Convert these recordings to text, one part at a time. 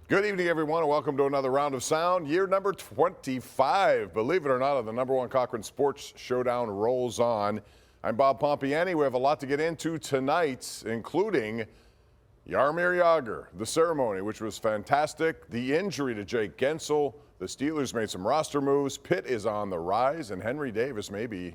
Good evening, everyone, and welcome to another round of sound. Year number 25. Believe it or not, the #1 Cochran Sports Showdown rolls on. I'm Bob Pompeani. We have a lot to get into tonight, including Jaromir Jagr, the ceremony, which was fantastic, the injury to Jake Gensel, the Steelers made some roster moves, Pitt is on the rise, and Henry Davis may be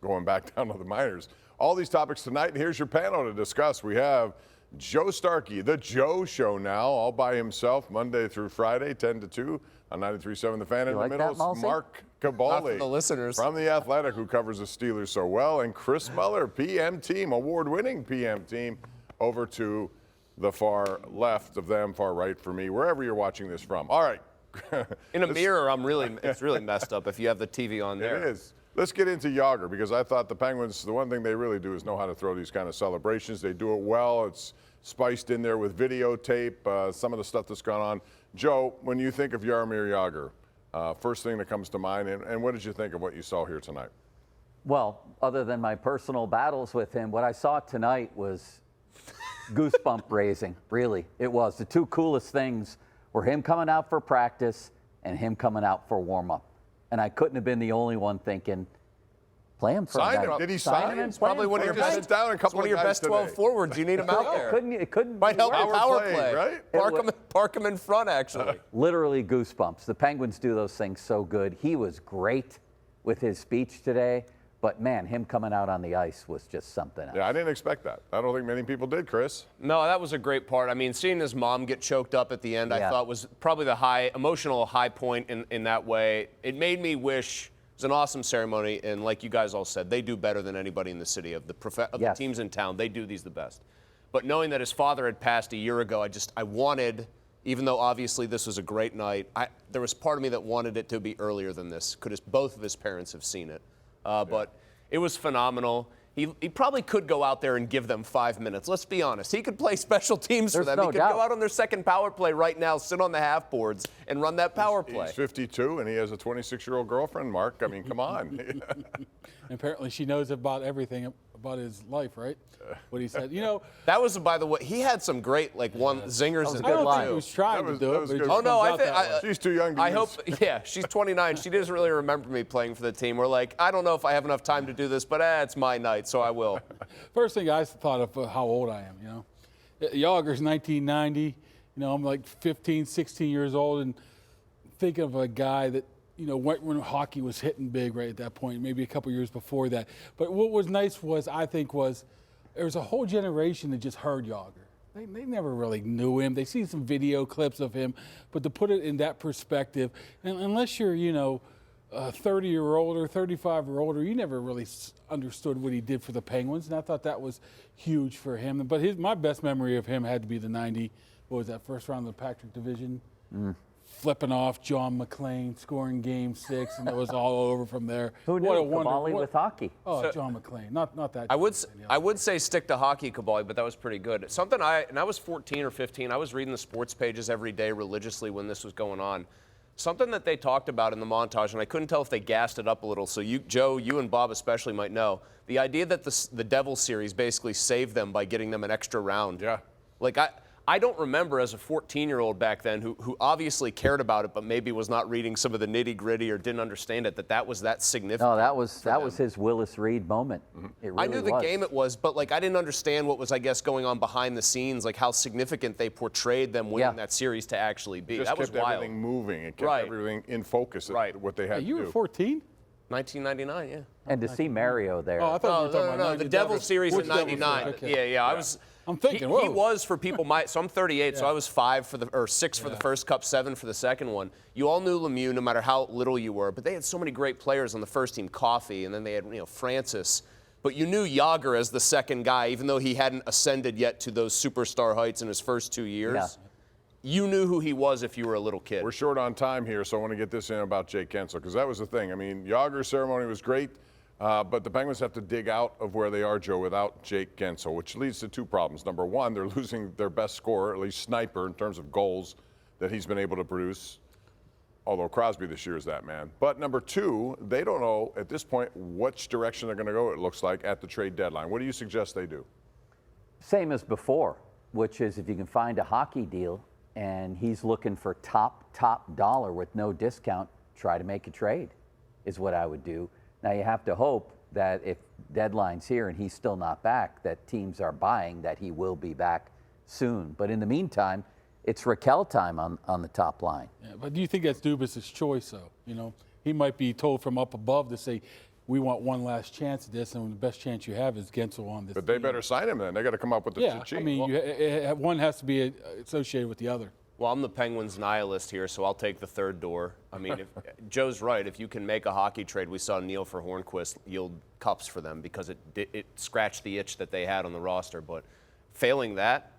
going back down to the minors. All these topics tonight, and here's your panel to discuss. We have Joe Starkey, the Joe Show now, all by himself, Monday through Friday, 10 to 2 on 93.7 The Fan. In the middle, Mark Kaboly, the listeners, from The Athletic, who covers the Steelers so well, and Chris Mueller, PM team, award-winning PM team, over to the far left of them, far right for me, wherever you're watching this from. All right. In a mirror, it's really messed up if you have the TV on there. It is. Let's get into Jagr, because I thought the Penguins, the one thing they really do is know how to throw these kind of celebrations. They do it well. It's spiced in there with videotape, some of the stuff that's gone on. Joe, when you think of Jaromir Jagr, first thing that comes to mind, and what did you think of what you saw here tonight? Well, other than my personal battles with him, what I saw tonight was goosebump raising, really. It was. The two coolest things were him coming out for practice and him coming out for warm-up. And I couldn't have been the only one thinking, play him for sign him. Did he sign him? It's probably one of your best, one of your best 12 forwards. You need him out there. It couldn't might help the power play. Right? Park him in front, actually. Literally goosebumps. The Penguins do those things so good. He was great with his speech today. But, man, him coming out on the ice was just something else. Yeah, I didn't expect that. I don't think many people did, Chris. No, that was a great part. I mean, seeing his mom get choked up at the end, I thought was probably the emotional high point in that way. It made me wish it was an awesome ceremony, and like you guys all said, they do better than anybody in the city. Of the teams in town, they do these the best. But knowing that his father had passed a year ago, I wanted, even though obviously this was a great night, there was part of me that wanted it to be earlier than this. Both of his parents have seen it. But it was phenomenal. He probably could go out there and give them 5 minutes. Let's be honest. He could play special teams for them. He could go out on their second power play right now, sit on the half boards, and run that power play. He's 52, and he has a 26-year-old girlfriend, Mark. I mean, come on. Apparently she knows about everything about his life, right? What he said. You know, that was, by the way, he had some great zingers. I don't think he was trying to do it. Oh, no, I think she's too young to I hope, she's 29. She doesn't really remember me playing for the team. We're like, I don't know if I have enough time to do this, but it's my night, so I will. First thing I thought of how old I am, you know. Jagr's 1990. You know, I'm like 15, 16 years old, and thinking of a guy that, you know, when hockey was hitting big right at that point, maybe a couple years before that. But what was nice was, I think, was there was a whole generation that just heard Jagr. They never really knew him. They see some video clips of him, but to put it in that perspective, and unless you're, you know, 30 or older, 35 or older, you never really understood what he did for the Penguins, and I thought that was huge for him. But my best memory of him had to be the 90, what was that, first round of the Patrick Division? Flipping off John McClain, scoring Game 6, and it was all over from there. Who knew Kaboly with hockey? Oh, John McClain, not that. I would say stick to hockey, Kaboly, but that was pretty good. Something and I was 14 or 15. I was reading the sports pages every day religiously when this was going on. Something that they talked about in the montage, and I couldn't tell if they gassed it up a little. So Joe, you and Bob especially might know the idea that the Devils series basically saved them by getting them an extra round. Yeah. Like I don't remember as a 14-year-old back then who obviously cared about it, but maybe was not reading some of the nitty-gritty or didn't understand it, that was that significant. No, that was his Willis Reed moment. It really I knew the game it was, but I didn't understand what was, I guess, going on behind the scenes, like how significant they portrayed them winning that series to actually be. That was wild. Everything moving. It kept everything in focus. What they had to do. You were 14? 1999, yeah. And to see Mario there. Oh, I thought you were talking about the Devils series in '99. Okay. Yeah. I'm thinking, he was for people so I'm 38, so I was 6 for the first cup, 7 for the second one. You all knew Lemieux, no matter how little you were, but they had so many great players on the first team, Coffey, and then they had Francis. But you knew Jagr as the second guy, even though he hadn't ascended yet to those superstar heights in his first 2 years. Yeah. You knew who he was if you were a little kid. We're short on time here, so I want to get this in about Jake Gensel, because that was the thing. I mean, Jagr's ceremony was great. But the Penguins have to dig out of where they are, Joe, without Jake Gensel, which leads to two problems. Number one, they're losing their best scorer, at least sniper, in terms of goals that he's been able to produce, although Crosby this year is that man. But number two, they don't know at this point which direction they're going to go, it looks like, at the trade deadline. What do you suggest they do? Same as before, which is if you can find a hockey deal, and he's looking for top dollar with no discount, try to make a trade is what I would do. Now you have to hope that if deadline's here and he's still not back, that teams are buying that he will be back soon. But in the meantime, it's Raquel time on the top line. Yeah, but do you think that's Dubas' choice, though? You know, he might be told from up above to say, we want one last chance at this, and the best chance you have is Gensel on this. But they better sign him then. They got to come up with the I mean, one has to be associated with the other. Well, I'm the Penguins nihilist here, so I'll take the third door. I mean, Joe's right. If you can make a hockey trade, we saw Neil for Hornquist yield cups for them because it scratched the itch that they had on the roster. But failing that,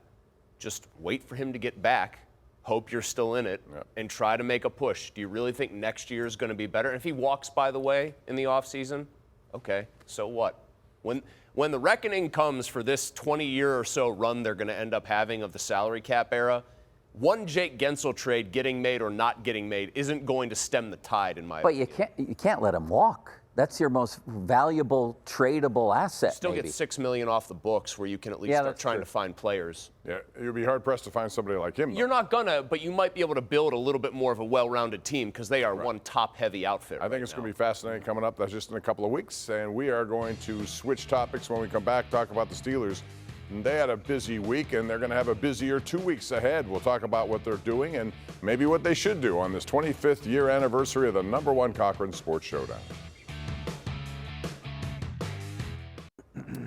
just wait for him to get back, hope you're still in it, and try to make a push. Do you really think next year is going to be better? And if he walks, by the way, in the offseason, okay, so what? When the reckoning comes for this 20-year or so run they're going to end up having of the salary cap era, one Jake Gensel trade getting made or not getting made isn't going to stem the tide, in my opinion. But you can't let him walk. That's your most valuable tradable asset. Still maybe. get $6 million off the books where you can at least start trying to find players. Yeah, you'd be hard-pressed to find somebody like him, though. You're not gonna, but you might be able to build a little bit more of a well-rounded team because they are one top-heavy outfit. I think it's going to be fascinating coming up. That's just in a couple of weeks. And we are going to switch topics when we come back, talk about the Steelers. And they had a busy week, and they're going to have a busier 2 weeks ahead. We'll talk about what they're doing and maybe what they should do on this 25th year anniversary of the #1 Cochran Sports Showdown.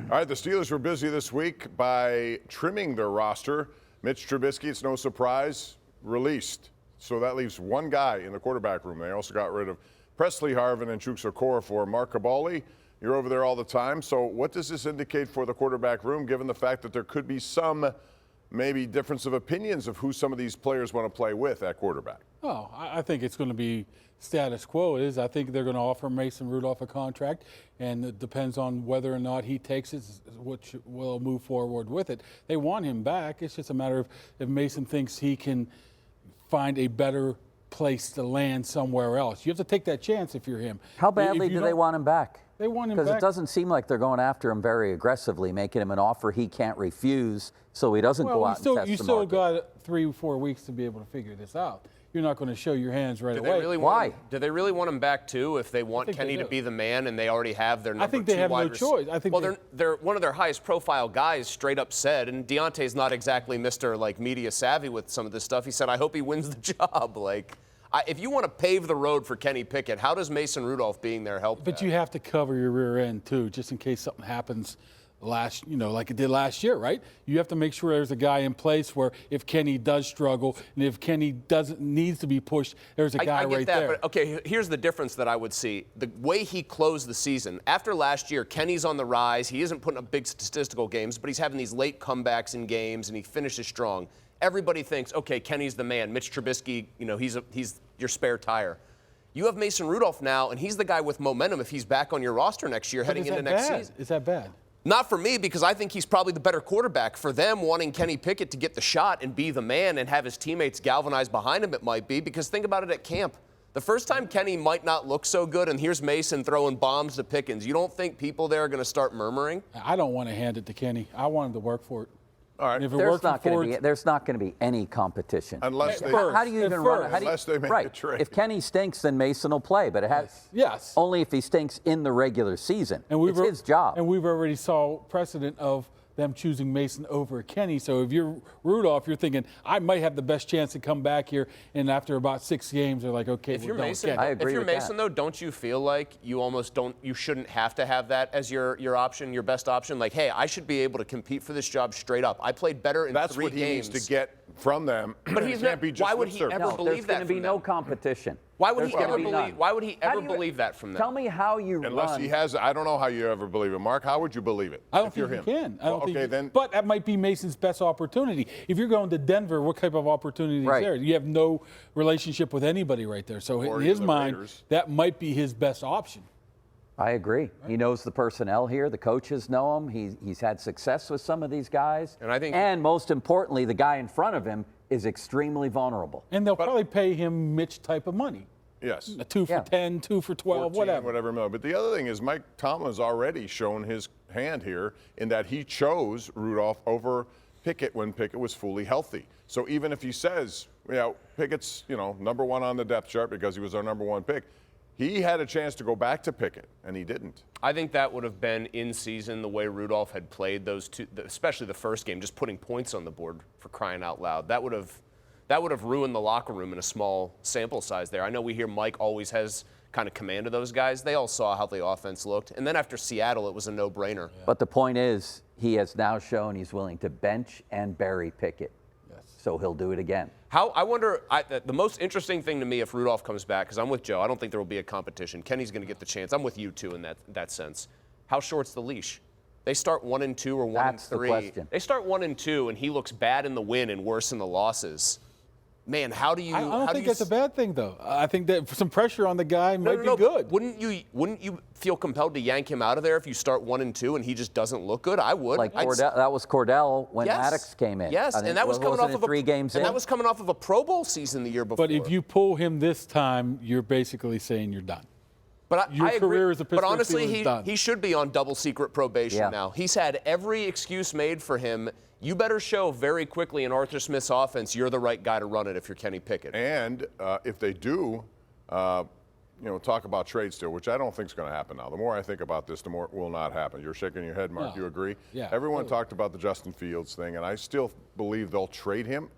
All right, the Steelers were busy this week by trimming their roster. Mitch Trubisky, it's no surprise, released. So that leaves one guy in the quarterback room. They also got rid of Presley Harvin and Chuksa Okorafor. Mark Kaboly, you're over there all the time. So what does this indicate for the quarterback room, given the fact that there could be some maybe difference of opinions of who some of these players want to play with at quarterback? Oh, I think it's going to be status quo. I think they're going to offer Mason Rudolph a contract, and it depends on whether or not he takes it, which will move forward with it. They want him back. It's just a matter of if Mason thinks he can find a better place to land somewhere else. You have to take that chance if you're him. How badly do they want him back? They want him back. Because it doesn't seem like they're going after him very aggressively, making him an offer he can't refuse so he doesn't go out and test the market. You still got 3 or 4 weeks to be able to figure this out. You're not going to show your hands right away. Why? Do they really want him back too? If they want Kenny to be the man and they already have their number 2 I think they have no choice. I think they're one of their highest profile guys straight up said, and Deontay's not exactly Mr. like media savvy with some of this stuff. He said, "I hope he wins the job." If you want to pave the road for Kenny Pickett, how does Mason Rudolph being there help? But you have to cover your rear end too, just in case something happens like it did last year, right? You have to make sure there's a guy in place where if Kenny does struggle and if Kenny needs to be pushed, there's a guy I get right that, there. But okay, here's the difference that I would see. The way he closed the season, after last year, Kenny's on the rise. He isn't putting up big statistical games, but he's having these late comebacks in games, and he finishes strong. Everybody thinks, okay, Kenny's the man. Mitch Trubisky, he's your spare tire. You have Mason Rudolph now, and he's the guy with momentum if he's back on your roster next year, heading into next season. Is that bad? Not for me, because I think he's probably the better quarterback. For them, wanting Kenny Pickett to get the shot and be the man and have his teammates galvanized behind him, it might be. Because think about it at camp. The first time Kenny might not look so good, and here's Mason throwing bombs to Pickens. You don't think people there are going to start murmuring? I don't want to hand it to Kenny. I want him to work for it. All right. If it there's not going to be any competition. Unless they, how do you even run it? Unless they make a trade. If Kenny stinks, then Mason will play. But it has only if he stinks in the regular season. And it's his job. And we've already saw precedent of them choosing Mason over Kenny. So if you're Rudolph, you're thinking, I might have the best chance to come back here. And after about 6 games, they're like, okay, if you're Mason, I agree if you're with Mason, that. though, don't you feel like you shouldn't have to have that as your option, your best option? Like, hey, I should be able to compete for this job straight up. I played better in 3 games. That's what he needs to get from them. But he's not. Why would he ever believe that? There's going to be no competition. Why would he ever believe? Why would he ever believe that from them? Tell me how you Unless run. he has, I don't know how you ever believe it, Mark. How would you believe it? I don't if you're think him? you can. I don't think then. But that might be Mason's best opportunity. If you're going to Denver, what type of opportunity is there? You have no relationship with anybody right there. So in his mind, that might be his best option. I agree. He knows the personnel here. The coaches know him. He's had success with some of these guys. And most importantly, the guy in front of him is extremely vulnerable. And they'll probably pay him Mitch type of money. Yes. 2 for 10, 2 for 12, 14, whatever. No. But the other thing is Mike Tomlin's already shown his hand here in that he chose Rudolph over Pickett when Pickett was fully healthy. So even if he says, Pickett's, number one on the depth chart because he was our number one pick, he had a chance to go back to Pickett, and he didn't. I think that would have been in season the way Rudolph had played those two, especially the first game, just putting points on the board for crying out loud. That would have ruined the locker room in a small sample size there. I know we hear Mike always has kind of command of those guys. They all saw how the offense looked. And then after Seattle, it was a no-brainer. Yeah. But the point is, he has now shown he's willing to bench and bury Pickett. Yes. So he'll do it again. I wonder, the most interesting thing to me if Rudolph comes back, because I'm with Joe, I don't think there will be a competition. Kenny's going to get the chance. I'm with you, too, in that sense. How short's the leash? They start 1-2 or 1-3. That's the question. They start 1-2, and he looks bad in the win and worse in the losses. Man, how do you? I don't think that's a bad thing, though. I think that some pressure on the guy might be good. Wouldn't you feel compelled to yank him out of there if you start 1-2 and he just doesn't look good? I would. Like that was Cordell when Maddox came in. Yes, and that was coming off of 3 games in. And that was coming off of a Pro Bowl season the year before. But if you pull him this time, you're basically saying you're done. But Your I career agree. as a Pittsburgh But honestly, Steelers is done. he should be on double secret probation now. He's had every excuse made for him. You better show very quickly in Arthur Smith's offense you're the right guy to run it if you're Kenny Pickett. And if they do, talk about trade still, which I don't think is going to happen now. The more I think about this, the more it will not happen. You're shaking your head, Mark. No. You agree? Yeah. Everyone talked about the Justin Fields thing, and I still believe they'll trade him.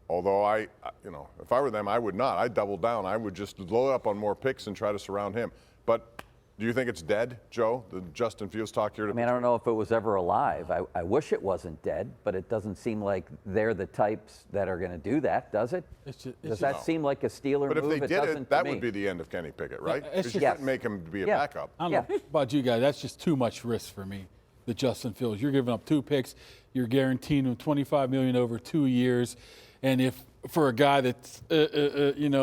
Although if I were them, I would not. I'd double down. I would just load up on more picks and try to surround him. But do you think it's dead, Joe, the Justin Fields talk here? I mean, I don't know if it was ever alive. I wish it wasn't dead, but it doesn't seem like they're the types that are going to do that, does it? Does that seem like a Steeler move? But if they did it, that would be the end of Kenny Pickett, right? It's You just- couldn't make him be a backup. I don't know about you guys. That's just too much risk for me, the Justin Fields. You're giving up 2 picks. You're guaranteeing him $25 million over 2 years. And if for a guy that's, you're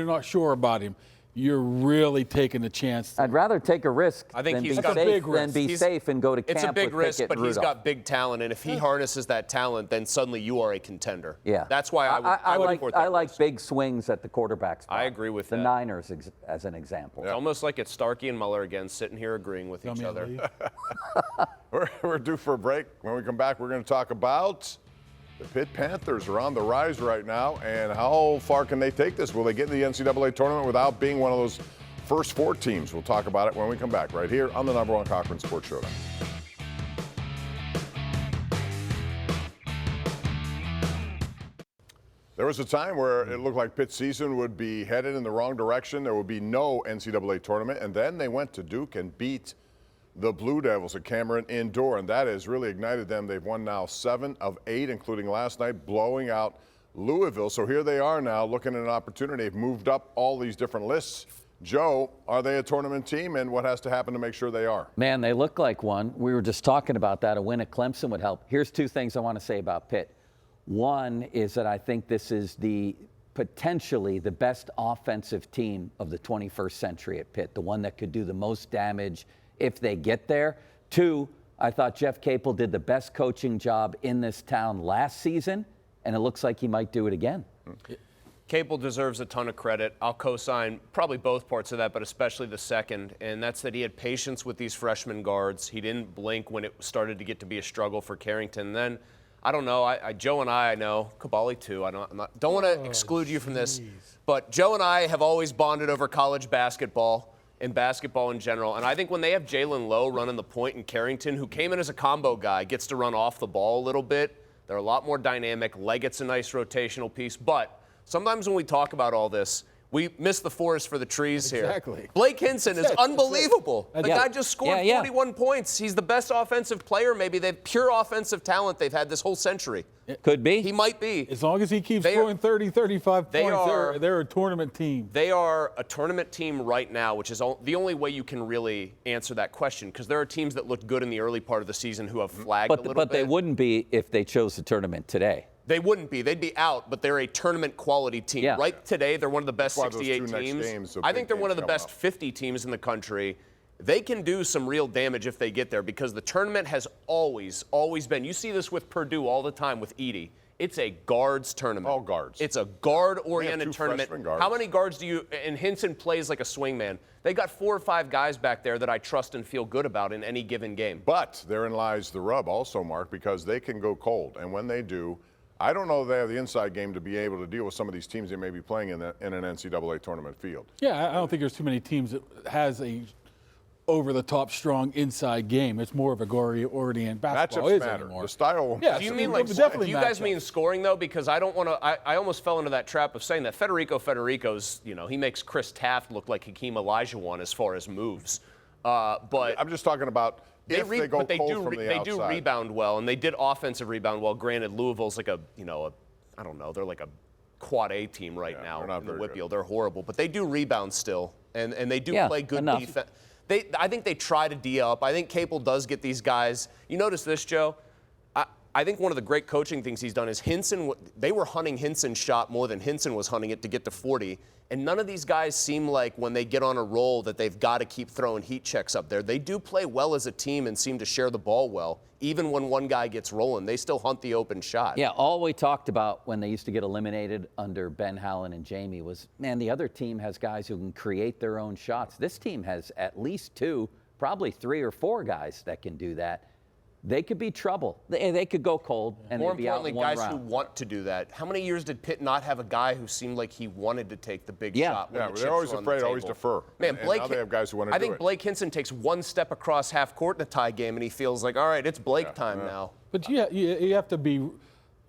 not sure about him, you're really taking a chance. I'd rather take a risk I think than he's be got safe, big than be risk. safe and go to camp It's a big with risk, Pickett but and he's Rudolph. got big talent, and if he harnesses that talent, then suddenly you are a contender. Yeah. That's why I would report that I like risk. big swings at the quarterback spot. I agree with the that. Niners as an example. It's almost like it's Starkey and Mueller again, sitting here agreeing with each other. We're due for a break. When we come back, we're going to talk about the Pitt Panthers are on the rise right now, and how far can they take this? Will they get in the NCAA tournament without being one of those first 4 teams? We'll talk about it when we come back right here on the #1 Cochran Sports Showdown. There was a time where it looked like Pitt's season would be headed in the wrong direction. There would be no NCAA tournament, and then they went to Duke and beat the Blue Devils at Cameron Indoor, and that has really ignited them. They've won now 7 of 8, including last night, blowing out Louisville. So here they are now looking at an opportunity. They've moved up all these different lists. Joe, are they a tournament team, and what has to happen to make sure they are? Man, they look like one. We were just talking about that. A win at Clemson would help. Here's 2 things I want to say about Pitt. One is that I think this is potentially the best offensive team of the 21st century at Pitt, the one that could do the most damage if they get there. 2, I thought Jeff Capel did the best coaching job in this town last season, and it looks like he might do it again. Capel deserves a ton of credit. I'll co-sign probably both parts of that, but especially the second, and that's that he had patience with these freshman guards. He didn't blink when it started to get to be a struggle for Carrington. Then, I don't know, Joe and I know, Kaboly too, don't want to exclude you from this, but Joe and I have always bonded over college basketball and basketball in general, and I think when they have Jalen Lowe running the point and Carrington, who came in as a combo guy, gets to run off the ball a little bit, they're a lot more dynamic. Leggett's a nice rotational piece, but sometimes when we talk about all this, we miss the forest for the trees here. Exactly. Blake Hinson is unbelievable. The guy just scored 41 points. He's the best offensive player, maybe. They have pure offensive talent they've had this whole century. Could be. He might be. As long as he keeps scoring 30, 35 points, they're a tournament team. They are a tournament team right now, which is the only way you can really answer that question, because there are teams that looked good in the early part of the season who have flagged a little bit. But they wouldn't be if they chose the tournament today. They wouldn't be. They'd be out, but they're a tournament quality team. Yeah. Right today, they're one of the best That's why 68 those 2 next teams. games are I big think they're one of the games best coming up. 50 teams in the country. They can do some real damage if they get there, because the tournament has always been. You see this with Purdue all the time with Edey. It's a guards tournament. All guards. It's a guard-oriented two tournament. freshman guards. How many guards do you? And Hinson plays like a swingman. They got 4 or 5 guys back there that I trust and feel good about in any given game. But therein lies the rub also, Mark, because they can go cold. And when they do, I don't know if they have the inside game to be able to deal with some of these teams they may be playing in an NCAA tournament field. Yeah, I don't think there's too many teams that has a over-the-top strong inside game. It's more of a gory-oriented basketball. Matchups matter. Anymore. The style. Yeah, Do you so mean it like? definitely Do you guys matchups. mean scoring though? Because I don't want to. I almost fell into that trap of saying that Federico's. He makes Chris Taft look like Hakeem Olajuwon as far as moves. But I'm just talking about if they go but cold from the outside. do rebound well, and they did offensive rebound well. Granted, Louisville's like I don't know, they're like a quad A team right now they're not in the very WPIAL. good. They're horrible, but they do rebound still, and they do play good enough. defense. I think they try to D up. I think Capel does get these guys. You notice this, Joe? I think one of the great coaching things he's done is they were hunting Hinson's shot more than Hinson was hunting it to get to 40. And none of these guys seem like when they get on a roll that they've got to keep throwing heat checks up there. They do play well as a team and seem to share the ball well. Even when one guy gets rolling, they still hunt the open shot. Yeah, all we talked about when they used to get eliminated under Ben Howland and Jamie was, man, the other team has guys who can create their own shots. This team has at least 2, probably 3 or 4 guys that can do that. They could be trouble. They could go cold and More they'd be out importantly, in one guys round. who want to do that. How many years did Pitt not have a guy who seemed like he wanted to take the big shot? When Yeah, the they're chips always were on the afraid, always table? defer. Man, And Blake. now they have guys who want to I do think it. Blake Hinson takes one step across half court in a tie game, and he feels like, all right, it's Blake time now. But you have to be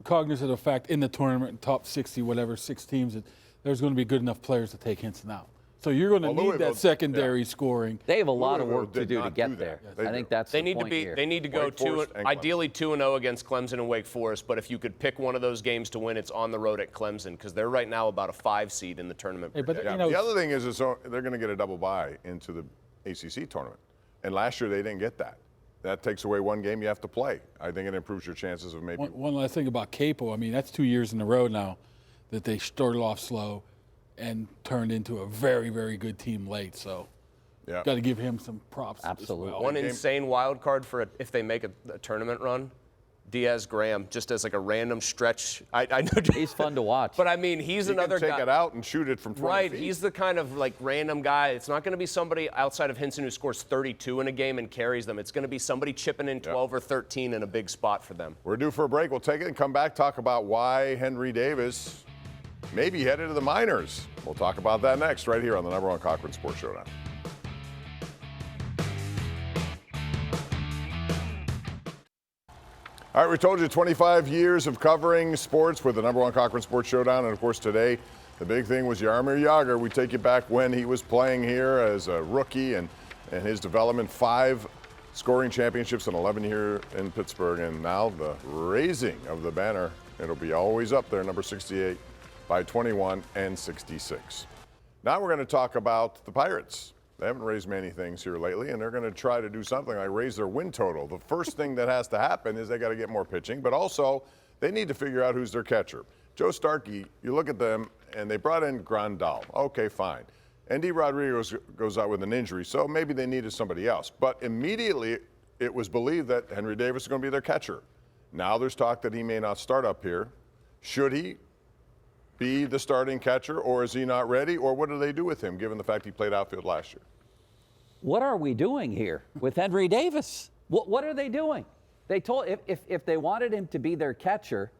cognizant of the fact in the tournament, top 60, whatever, 6 teams, that there's going to be good enough players to take Hinson out. So you're going to need Louisville- that secondary scoring. They have a lot of Louisville work to did do to not get do there. that. They I think do. that's They the need to point be. here. They need to go Wake Forest and ideally 2-0 against Clemson and Wake Forest. But if you could pick one of those games to win, it's on the road at Clemson because they're right now about a 5 seed in the tournament. Hey, but Yeah, you know, the other thing is they're going to get a double bye into the ACC tournament. And last year they didn't get that. That takes away one game you have to play. I think it improves your chances of maybe. one last thing about Capo. I mean, that's 2 years in a row now that they started off slow and turned into a very, very good team late. So Yeah. got to give him some props. Absolutely. As well. One insane wild card for if they make a tournament run, Diaz Graham, just as like a random stretch. I know He's fun to watch. but I mean, he's He another can take guy. it out and shoot it from 20 Right, feet. he's the kind of like random guy. It's not going to be somebody outside of Hinson who scores 32 in a game and carries them. It's going to be somebody chipping in 12 or 13 in a big spot for them. We're due for a break. We'll take it and come back, talk about why Henry Davis may be headed to the minors. We'll talk about that next, right here on the #1 Cochran Sports Showdown. All right, we told you 25 years of covering sports with the #1 Cochran Sports Showdown. And, of course, today the big thing was Jaromir Jagr. We take you back when he was playing here as a rookie and his development, 5 scoring championships in 11 years in Pittsburgh. And now the raising of the banner. It'll be always up there, number 68 by 21 and 66. Now we're going to talk about the Pirates. They haven't raised many things here lately, and they're going to try to do something like raise their win total. The first thing that has to happen is they got to get more pitching, but also they need to figure out who's their catcher. Joe Starkey, you look at them, and they brought in Grandal. Okay, fine. Andy Rodriguez goes out with an injury, so maybe they needed somebody else. But immediately it was believed that Henry Davis is going to be their catcher. Now there's talk that he may not start up here. Should he be the starting catcher, or is he not ready, or what do they do with him, given the fact he played outfield last year? What are we doing here with Henry Davis? What are they doing? They told if they wanted him to be their catcher,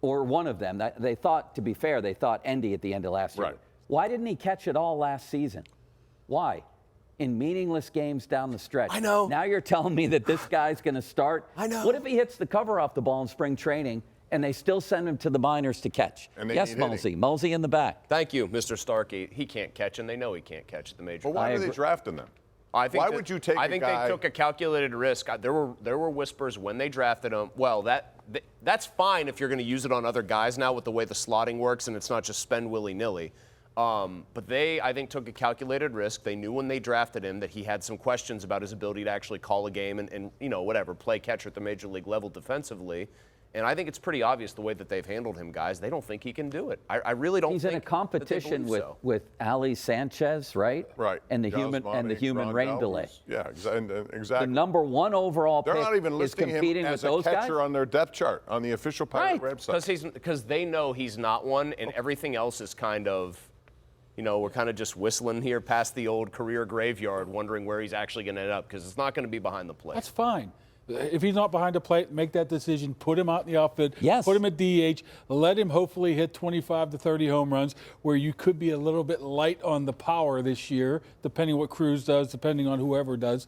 or one of them, they thought, to be fair, they thought Endy at the end of last year. Right. Why didn't he catch it all last season? Why? In meaningless games down the stretch. I know. Now you're telling me that this guy's going to start? I know. What if he hits the cover off the ball in spring training and they still send him to the minors to catch? And they Yes, need hitting. Mosey in the back. Thank you, Mr. Starkey. He can't catch, and they know he can't catch at the major But why I are they agree. drafting them? I think Why that- would you take I a think guy? they took a calculated risk. There were whispers when they drafted him. Well, that's fine if you're going to use it on other guys now with the way the slotting works and it's not just spend willy-nilly. But they, I think, took a calculated risk. They knew when they drafted him that he had some questions about his ability to actually call a game and whatever, play catcher at the major league level defensively. And I think it's pretty obvious the way that they've handled him, guys. They don't think he can do it. I really don't He's think in a competition with Ali Sanchez, right? Right. And the human rain delay. Yeah, exactly. The number 1 overall They're pick not even is listing him competing as with a those guys. catcher on their depth chart on the official Pirate website. Because they know he's not one, and everything else is kind of, we're kind of just whistling here past the old career graveyard, wondering where he's actually going to end up, because it's not going to be behind the plate. That's fine. If he's not behind the plate, make that decision. Put him out in the outfield. Yes. Put him at DH. Let him hopefully hit 25 to 30 home runs, where you could be a little bit light on the power this year, depending on what Cruz does, depending on whoever does.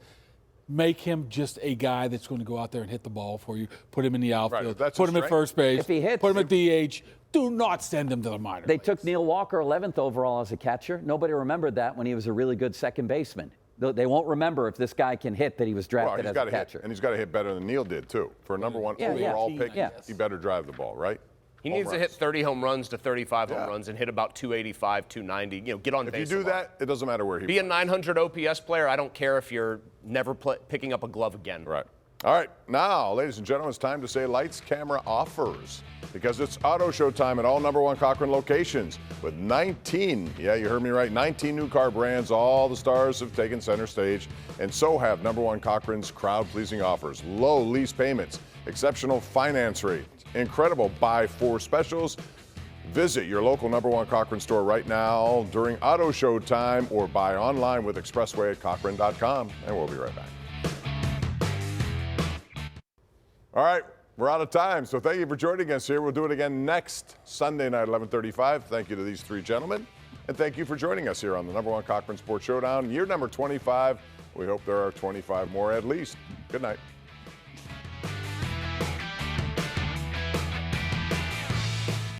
Make him just a guy that's going to go out there and hit the ball for you. Put him in the outfield. Right, put him at first base. If he hits, put him at DH. Do not send him to the minor They leagues. took Neil Walker 11th overall as a catcher. Nobody remembered that when he was a really good second baseman. They won't remember if this guy can hit that he was drafted as a catcher. And he's got to hit better than Neil did, too. For a number 1 overall pick, he better drive the ball, right? He needs to hit 30 home runs to 35 home runs and hit about 285, 290. Get on base. If you do that, it doesn't matter where he Be a 900 OPS player. I don't care if you're never picking up a glove again. Right. All right. Now, ladies and gentlemen, it's time to say lights, camera, offers. Because it's auto show time at all number 1 Cochran locations with 19, yeah, you heard me right, 19 new car brands. All the stars have taken center stage, and so have number 1 Cochran's crowd-pleasing offers. Low lease payments, exceptional finance rates, incredible buy 4 specials. Visit your local number 1 Cochran store right now during auto show time, or buy online with Expressway at Cochran.com, and we'll be right back. All right. We're out of time, so thank you for joining us here. We'll do it again next Sunday night, 11:35. Thank you to these 3 gentlemen, and thank you for joining us here on the number 1 Cochran Sports Showdown, year number 25. We hope there are 25 more at least. Good night.